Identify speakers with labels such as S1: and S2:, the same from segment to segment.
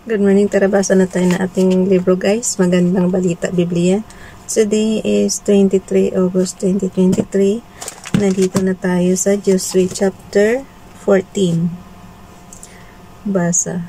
S1: Good morning, tara basa na tayo na ating libro guys. Magandang balita, Biblia. Today is 23 August 2023. Nandito na tayo sa Joshua chapter 14. Basa.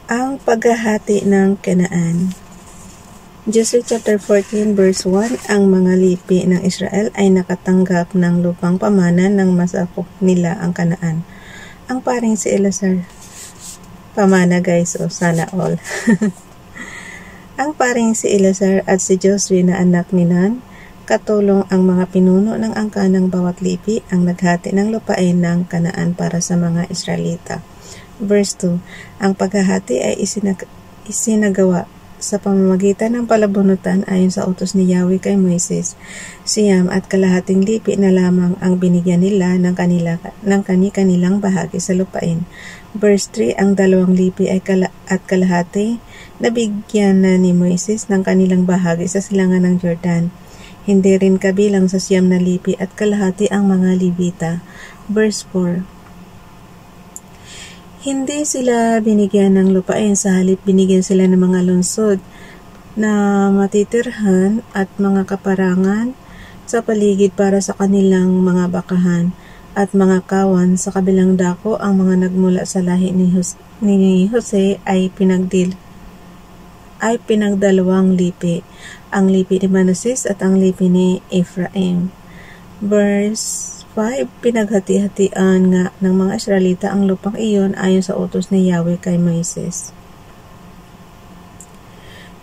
S1: Ang paghahati ng Kanaan. Joshua chapter 14 verse 1. Ang mga lipi ng Israel ay nakatanggap ng lupang pamana nang masakop nila ang Kanaan. Ang paring si Eleazar. Pamana guys, sana all. Ang paring si Eleazar at si Joshua na anak ni Nun, katulong ang mga pinuno ng angka ng bawat lipi ang naghati ng lupain ng Kanaan para sa mga Israelita. Verse 2. Ang paghahati ay isinagawa sa pamamagitan ng palabunutan ayon sa utos ni Yahweh kay Moises. Siyam at kalahating lipi na lamang ang binigyan nila ng kanilang bahagi sa lupain. Verse 3, ang 2 lipi ay at kalahati na bigyan na ni Moises ng kanilang bahagi sa silangan ng Jordan. Hindi rin kabilang sa 9 na lipi at kalahati ang mga Levita. Verse 4, hindi sila binigyan ng lupain, sa halip binigyan sila ng mga lungsod na matitirhan at mga kaparangan sa paligid para sa kanilang mga bakahan at mga kawan sa kabilang dako. Ang mga nagmula sa lahi ni Jose ay pinagdalawang lipi, ang lipi ni Manases at ang lipi ni Ephraim. Verse 5, pinaghati-hatian nga ng mga Israelita ang lupang iyon ayon sa utos ni Yahweh kay Moises.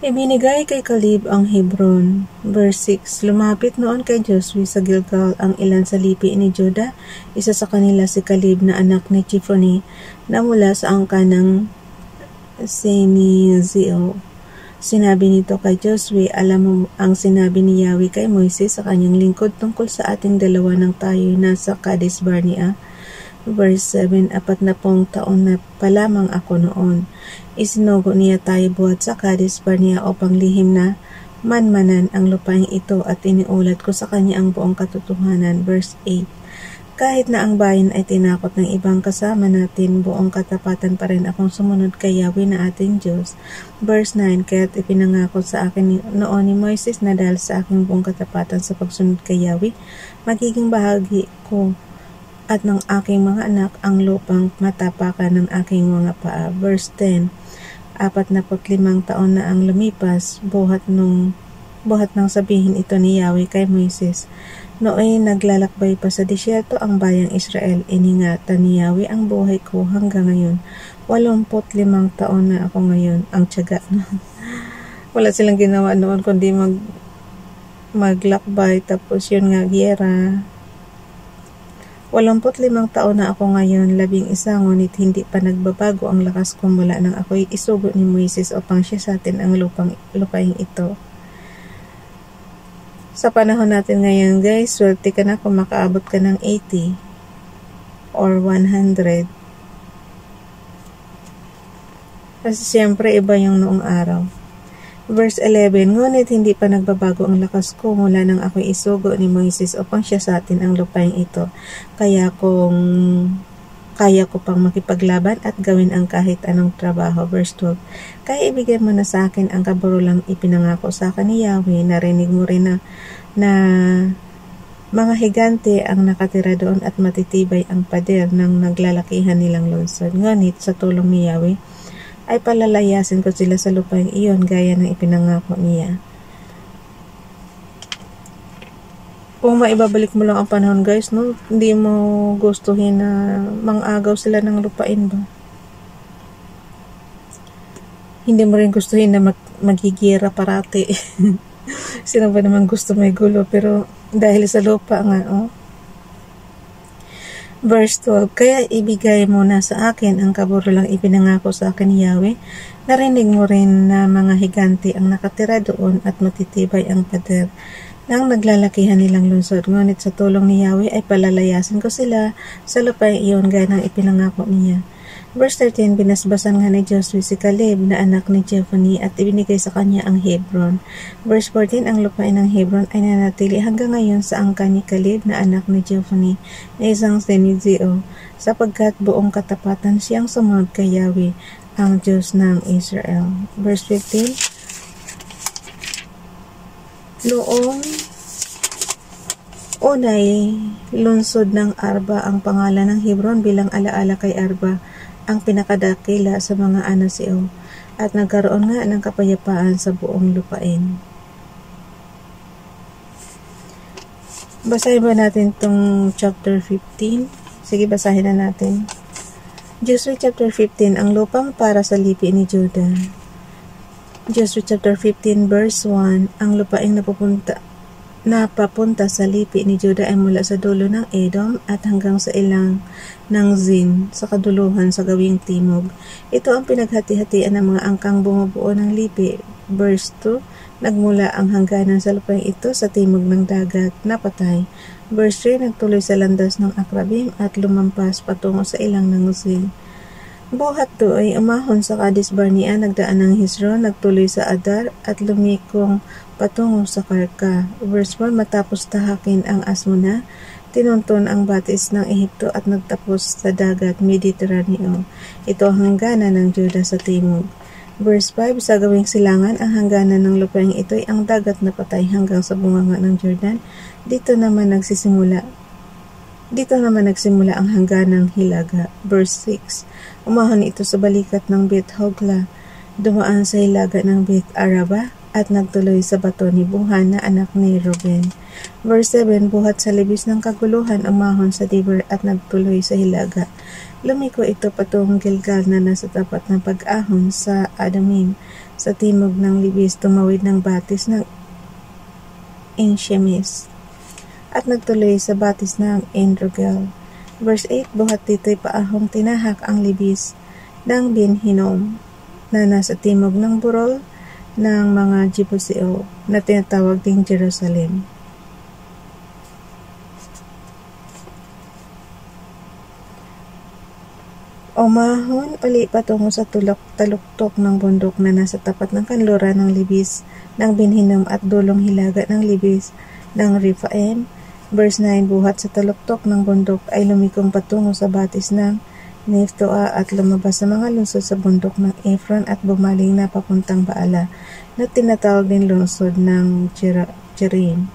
S1: Ibinigay kay Caleb ang Hebron. Verse 6, lumapit noon kay Joshua sa Gilgal ang ilan sa lipi ni Judah. Isa sa kanila si Caleb na anak ni Jephunneh na mula sa angka ng Senizio. Sinabi nito kay Joshua, alam mo ang sinabi ni Yahweh kay Moises sa kanyang lingkod tungkol sa ating dalawa ng tayo nasa Kadesh Barnea. Verse 7, 40 taon na pa lamang ako noon. Isinugo niya tayo buhat sa Kadesh Barnea upang lihim na manmanan ang lupain ito at iniulat ko sa kanya ang buong katotohanan. Verse 8, kahit na ang bayan ay tinakot ng ibang kasama natin, buong katapatan pa rin akong sumunod kay Yahweh na ating Diyos. Verse 9, kaya't ipinangako sa akin noon ni Moises na dahil sa aking buong katapatan sa pagsunod kay Yahweh, magiging bahagi ko at ng aking mga anak ang lupang matapakan ng aking mga paa. Verse 10, 45 taon na ang lumipas, buhat nang sabihin ito ni Yahweh kay Moises. Nooy naglalakbay pa sa disyerto ang bayang Israel, iningatan ni Yahweh ang buhay ko hanggang ngayon. 85 taon na ako ngayon. Ang tiyaga. Wala silang ginawa noon kundi maglakbay, tapos yun nga, giyera. 85 taon na ako ngayon, 11, ngunit hindi pa nagbabago ang lakas ko mula nang ako'y isugo ni Moises upang siya sa atin ang lupaing ito. Sa panahon natin ngayon guys, swerte ka na kung makaabot ka ng 80 or 100. Kasi siyempre iba yung noong araw. Verse 11, ngunit hindi pa nagbabago ang lakas ko mula nang ako'y isugo ni Moises upang siya sa atin ang lupaing ito. Kaya ko pang makipaglaban at gawin ang kahit anong trabaho. Verse 12, kaya ibigay mo na sa akin ang kaburulang ipinangako sa akin ni Yahweh. Narinig mo rin na mga higante ang nakatira doon at matitibay ang pader ng naglalakihan nilang lungsod. Ngunit sa tulong ni Yahweh ay palalayasin ko sila sa lupaing iyon gaya ng ipinangako niya. Kung maibabalik mo lang ang panahon guys, no, hindi mo gustuhin na mangagaw sila ng lupain ba? Hindi mo rin gustuhin na magigira parati. Sino ba naman gusto may gulo? Pero dahil sa lupa nga, oh. Verse 12, kaya ibigay mo na sa akin ang kaburulang ipinangako sa akin ni Yahweh. Narinig mo rin na mga higante ang nakatira doon at matitibay ang pader nang naglalakihan nilang lungsod. Ngunit sa tulong ni Yahweh ay palalayasin ko sila sa lupain iyon gaya ng ipinangako niya. Verse 13, binasbasan nga ni Joshua si Caleb na anak ni Jephunneh at ibinigay sa kanya ang Hebron. Verse 14, ang lupain ng Hebron ay nanatili hanggang ngayon sa angkan ni Caleb na anak ni Jephunneh na isang Senizio, sapagkat buong katapatan siyang sumunod kay Yahweh, ang Diyos ng Israel. Verse 15, noong unay lunsod ng Arba ang pangalan ng Hebron bilang alaala kay Arba, ang pinakadakila sa mga Anasio, at nagkaroon nga ng kapayapaan sa buong lupain. Basahin ba natin itong chapter 15? Sige, basahin na natin. Joshua chapter 15, ang lupang para sa lipi ni Judah. Joshua chapter 15 verse 1, ang lupaing napapunta sa lipi ni Judah ay mula sa dulo ng Edom at hanggang sa ilang ng Zin sa kaduluhan sa gawing timog. Ito ang pinaghati-hatian ng mga angkang bumubuo ng lipi. Verse 2, nagmula ang hangganan sa lupaing ito sa timog ng dagat na patay. Verse 3, nagtuloy sa landas ng Akrabim at lumampas patungo sa ilang ng Zin. Buhat to ay umahon sa Kades Barnea, nagdaan ng Hezron, nagtuloy sa Adar at lumikong patungo sa Karka. Verse 1, matapos tahakin ang Asmona, tinunton ang batis ng Ehipto at nagtapos sa dagat Mediteraneo. Ito ang hangganan ng Judah sa timog. Verse 5, sa gawing silangan, ang hangganan ng lupaing ito ay ang dagat na patay hanggang sa bunganga ng Jordan. Dito naman nagsimula ang hangganang Hilaga. Verse 6, umahon ito sa balikat ng Beth Hogla, dumaan sa hilaga ng Beth Araba, at nagtuloy sa bato ni Buhan na anak ni Reuben. Verse 7, buhat sa libis ng kaguluhan, umahon sa Dibur at nagtuloy sa hilaga. Lumiko ito patungong Gilgal na nasa tapat ng pag-ahon sa Adamim. Sa timog ng libis, tumawid ng batis ng Enshemes at nagtuloy sa batis ng Enrogel. Verse 8, buhat dito'y paahong tinahak ang libis ng Ben-Hinnom na nasa timog ng burol ng mga Jebuseo na tinatawag ding Jerusalem. Umahon uli patungo sa taluktok ng bundok na nasa tapat ng kanluran ng libis ng Ben-Hinnom at dulong hilaga ng libis ng Rephaim. Verse 9, buhat sa taluktok ng bundok ay lumikong patungo sa batis ng Nephtoa at lumabas sa mga lungsod sa bundok ng Ephron at bumaling na papuntang Baala na tinatawag din lungsod ng Jerim.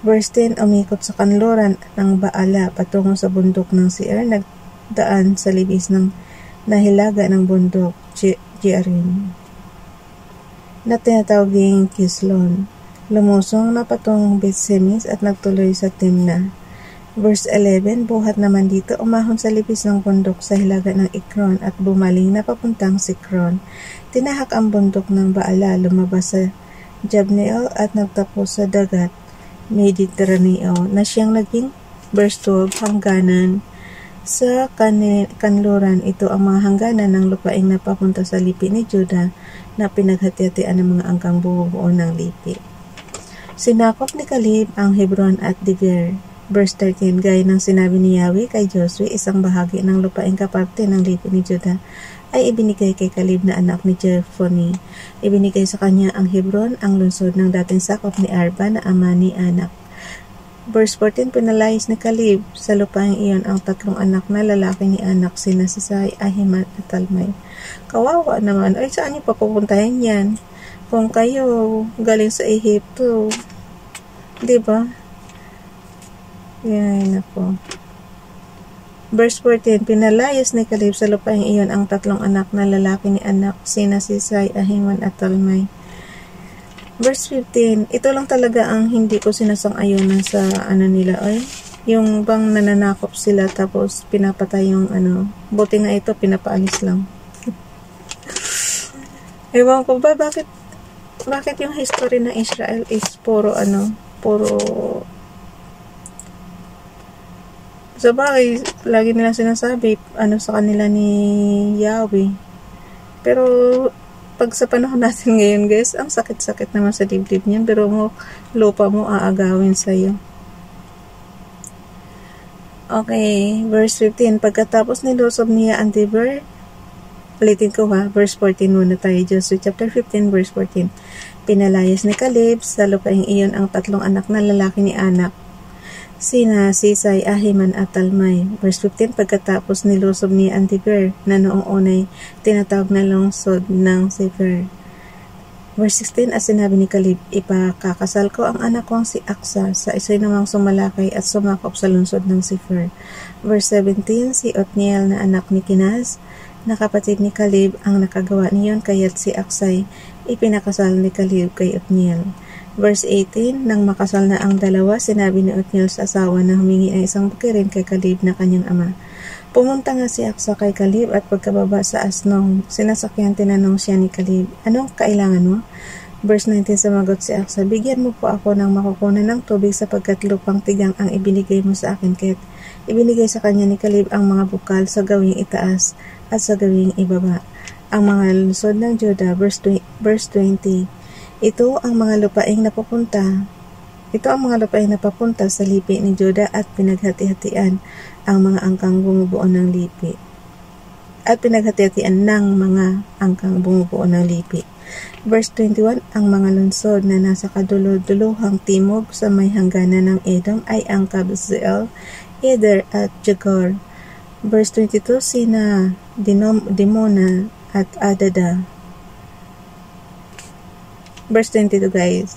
S1: Verse 10, umikot sa kanluran ng Baala patungo sa bundok ng Seir, nagdaan sa libis ng nahilaga ng bundok Jerim na tinatawag din Kislon. Lumusong na patungong Beth-Semes at nagtuloy sa Timna. Verse 11, buhat naman dito, umahon sa libis ng bundok sa hilaga ng Ekron at bumaling na papuntang Sikron. Tinahak ang bundok ng Baala, lumabas sa Jabneel at nagtapos sa dagat Mediteraneo na siyang naging, verse 12, hangganan sa kanluran. Ito ang mga hangganan ng lupaing napapunta sa lipi ni Judah na pinaghati-hatian ng mga angkang bumubuo ng lipi. Sinakop ni Caleb ang Hebron at Debir. Verse 13, gaya ng sinabi ni Yahweh kay Joshua, isang bahagi ng lupaing kaparte ng lipi ni Judah ay ibinigay kay Caleb na anak ni Jephunneh. Ibinigay sa kanya ang Hebron, ang lungsod ng dating sakop ni Arba na ama ni Anak. Verse 14, pinalayas ni Caleb sa lupaing iyon ang tatlong anak na lalaki ni Anak, sina Sisai, Ahiman at Talmai. Kawawa naman, ay saan niyo papupuntahin yan? Kung kayo galing sa Ehipto, diba? Yan ako. Verse 14, pinalayas ni Caleb sa lupaing iyon ang tatlong anak na lalaki ni Anak, sina Sisai, Ahiman at Talmai. Verse 15, ito lang talaga ang hindi ko sinasang-ayonan sa nila, ay yung bang nananakop sila tapos pinapatay yung buti nga ito pinapaalis lang. Ewan ko ba bakit yung history ng Israel is puro sa bagay, lagi nilang sinasabi sa kanila ni Yahweh. Pero pag sa panahon natin ngayon, guys, ang sakit-sakit naman sa dibdib niyan, pero lupa mo aagawin sa'yo. Okay, verse 15. Pagkatapos nilusob niya ang Debir, ulitin ko ha, verse 14 muna tayo. Joshua chapter 15, verse 14. Pinalayas ni Caleb sa lupaing iyon ang 3 anak na lalaki ni Anak, sina Sisay, Ahiman at Talmay. Verse 15. Pagkatapos nilusob niya ang Debir, na noong unay tinatawag na lungsod ng Sefer. Verse 16, at sinabi ni Caleb, ipakakasal ko ang anak kong si Aksa sa isa'y namang sumalakay at sumakop sa lungsod ng Sefer. Verse 17, si Othniel na anak ni Kenaz, na kapatid ni Caleb ang nakagawa niyon, kaya't si Aksay ipinakasal ni Caleb kay Othniel. Verse 18, nang makasal na ang dalawa, sinabi ni Othniel sa asawa na humingi ang isang bukirin kay Caleb na kanyang ama. Pumunta nga si Aksa kay Caleb at pagkababa sa asnong sinasakyan, tinanong siya ni Caleb, anong kailangan mo? Verse 19, sumagot si Aksa, bigyan mo po ako ng makukunan ng tubig sapagkat lupang tigang ang ibinigay mo sa akin. Kaya't ibinigay sa kanya ni Caleb ang mga bukal sa gawing itaas at sa gawing ibaba, ang mga lungsod ng Juda. Verse 20, ito ang mga lupaing napapunta sa lipi ni Juda at pinaghati-hatian ang mga angkang bumubuo ng lipi. Verse 21, ang mga lungsod na nasa kaduluduluhang timog sa may hangganan ng Edom ay ang Kabzeel, Eder at Jagur. Verse 22, sina Dimona at Adada. Verse 22 guys.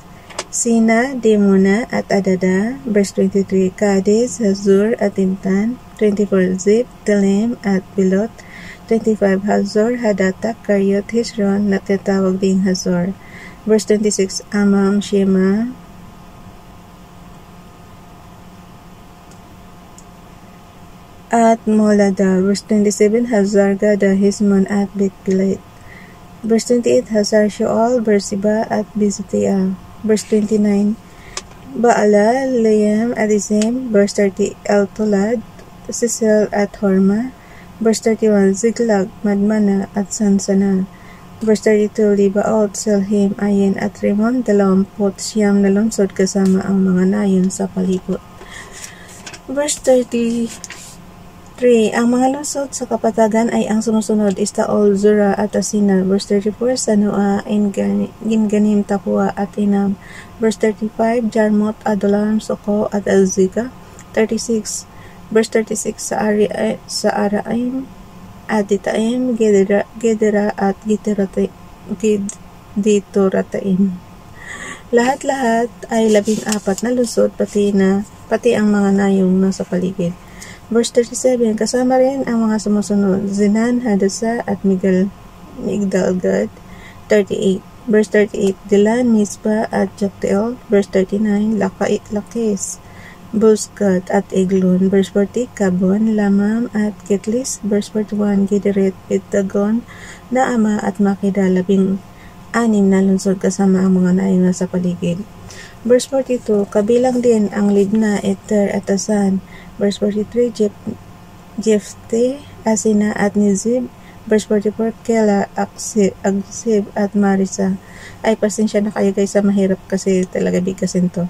S1: Sina, Dimona at Adada. Verse 23, Kades, Hazor at Intan. 24, Zip, Telem at Bilot. 25, Hazor, Hadata, Karyot, Hezron na tinatawag ding Hazor. Verse 26, Amam, Shema at Molada. Verse 27, Hazar, Gada, Hizmon at Beth-Pelet. Verse 28, Hazar, Shoal, Beersheba at Bizotia. Verse 29, Baala, Leam at Izim. Verse 30, El-Tolad, Sisel at Horma. Verse 31, Ziklag, Madmana at Sansana. Verse 32, Libaot, Selhim, Ayin at Rimon, 29 na lungsod kasama ang mga nayon sa palibot. Verse 33, ang mga lungsod sa kapatagan ay ang sumusunod, Istaol, Zura at Asina. Verse 34, Sanoa, Ginganim, Tapua at Inam. Verse 35, Jarmut, Adulam, Soko at Azika. 36, Verse 36, sa Araim, Aditaim, Gedera at Gitorataim. Lahat-lahat ay 14 na lungsod, pati ang mga nayong nasa paligid. Verse 37, kasama rin ang mga sumusunod, Zinan, Hadasa at Migdalgad. 38, Verse 38, Dilan, Mizpah at Jokteol. Verse 39, Lakis, Buzkat at Eglon. Verse 40, Kabon, Lamam at Kitlis. Verse 41, Gideret, Betagon, Naama at Makeda. 16 na lungsod kasama ang mga nayon sa paligid. Verse 42, kabilang din ang Libna, Eter at Asan. Verse 43, Jefte, Asina at Nizib. Verse 44, Kela, Agsib at Marisa. Ay, pasensya na kayo guys sa mahirap kasi talaga bigkasin to.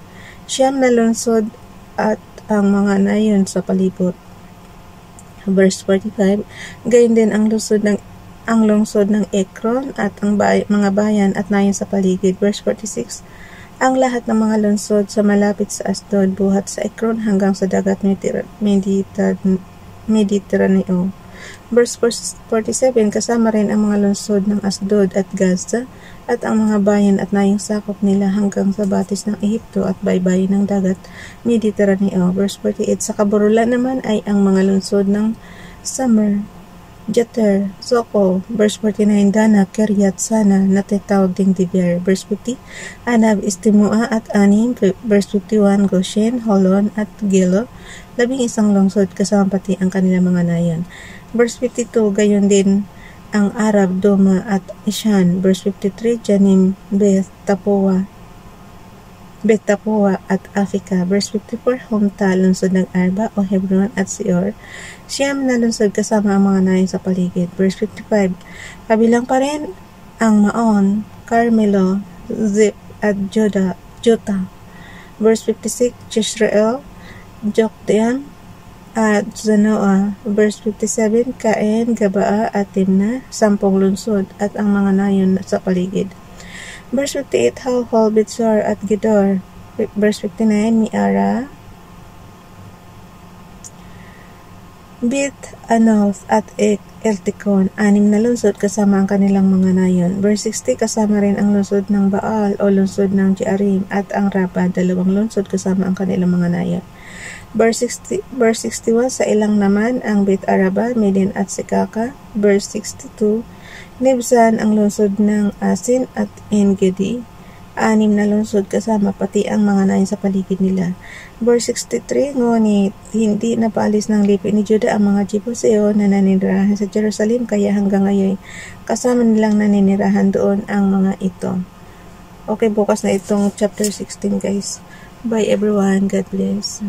S1: 9 na lungsod at ang mga nayon sa palibot. Verse 45, gayon din ang lungsod ng Ekron at ang mga bayan at nayon sa paligid. Verse 46, ang lahat ng mga lungsod sa malapit sa Asdod, buhat sa Ekron hanggang sa dagat Mediteraneo. Verse 47, kasama rin ang mga lungsod ng Asdod at Gaza at ang mga bayan at nayong sakop nila hanggang sa batis ng Ehipto at baybayin ng dagat Mediteraneo. Verse 48, sa kaburulan naman ay ang mga lungsod ng Samer, Jater, Soko. Verse 49, Dana, Kiryat, Sana, natatawag ding Dibir. Verse 50, Anab, Istimua at Anim. Verse 51, Goshen, Holon at Gilo. 11 lungsod kasama pati ang kanilang mga nayon. Verse 52, gayon din ang Arab, Doma at Ishan. Verse 53, Janim, Beth Tapua at Afika. Verse 54, Humta, lungsod ng Arba o Hebron at Seor. 9 na lungsod kasama ang mga nayon sa paligid. Verse 55, kabilang pa rin ang Maon, Carmelo, Zip at Jota. Verse 56, Jezreel, Jokdeam, at Zanoah. Verse 57, Cain, Gabaa at Timna, 10 lungsod at ang mga nayon sa paligid. Verse 58, Halhol, Bitsar at Gedor. Verse 59, Miara, Bit, Anoth at Eltikon, 6 na lungsod kasama ang kanilang mga nayon. Verse 60, kasama rin ang lungsod ng Baal o lungsod ng Jearim at ang Raba, 2 lungsod kasama ang kanilang mga nayon. Verse 61, sa ilang naman ang Bit Araba, Midin at Sikaka. Verse 62, Nibsan ang lungsod ng Asin at En-Gedi, 6 na lungsod kasama pati ang mga nayon sa paligid nila. Verse 63, ngunit hindi napaalis ng lipi ni Judah ang mga Jebuseo na naninirahan sa Jerusalem, kaya hanggang ngayon kasama nilang naninirahan doon ang mga ito. Okay, bukas na itong chapter 16 guys. Bye everyone, God bless.